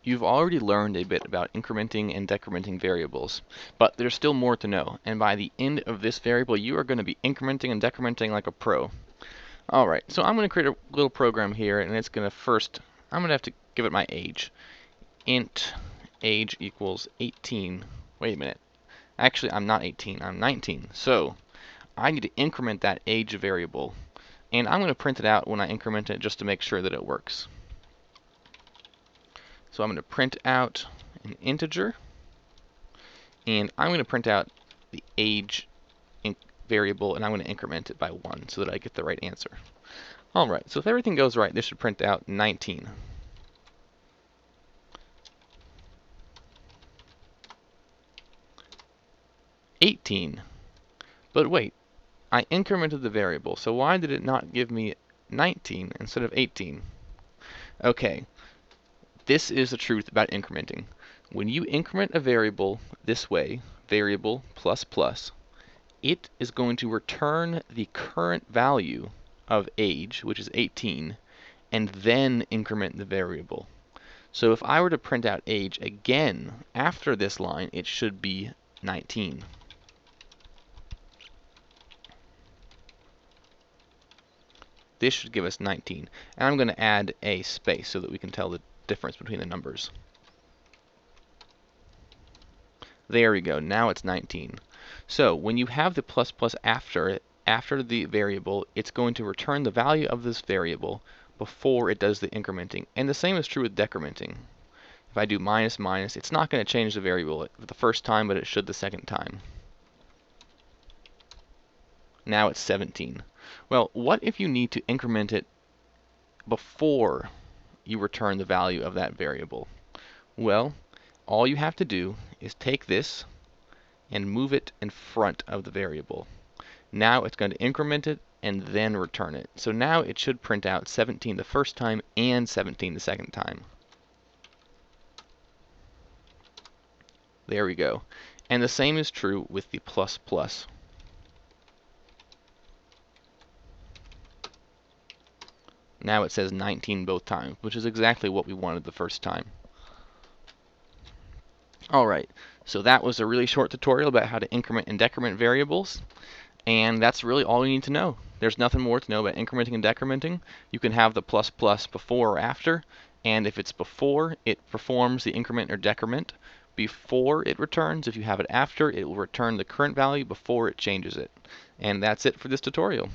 You've already learned a bit about incrementing and decrementing variables, but there's still more to know, and by the end of this variable you are going to be incrementing and decrementing like a pro. Alright, so I'm going to create a little program here, and it's going to first, I'm going to have to give it my age. Int age equals 18. Wait a minute. Actually, I'm not 18, I'm 19. So I need to increment that age variable, and I'm going to print it out when I increment it just to make sure that it works. So I'm going to print out an integer, and I'm going to print out the age variable, and I'm going to increment it by 1 so that I get the right answer. Alright, so if everything goes right, this should print out 19. $18. But wait, I incremented the variable, so why did it not give me 19 instead of 18? Okay, this is the truth about incrementing. When you increment a variable this way, variable plus plus, it is going to return the current value of age, which is 18, and then increment the variable. So if I were to print out age again after this line, it should be 19. This should give us 19. And I'm going to add a space so that we can tell the difference between the numbers. There we go. Now it's 19. So when you have the plus plus after it, after the variable, it's going to return the value of this variable before it does the incrementing. And the same is true with decrementing. If I do minus minus, it's not going to change the variable the first time, but it should the second time. Now it's 17. Well, what if you need to increment it before you return the value of that variable? Well, all you have to do is take this and move it in front of the variable. Now it's going to increment it and then return it. So now it should print out 17 the first time and 17 the second time. There we go. And the same is true with the plus plus. Now it says 19 both times, which is exactly what we wanted the first time. Alright, so that was a really short tutorial about how to increment and decrement variables, and that's really all you need to know. There's nothing more to know about incrementing and decrementing. You can have the plus plus before or after, and if it's before, it performs the increment or decrement. Before it returns, if you have it after, it will return the current value before it changes it. And that's it for this tutorial.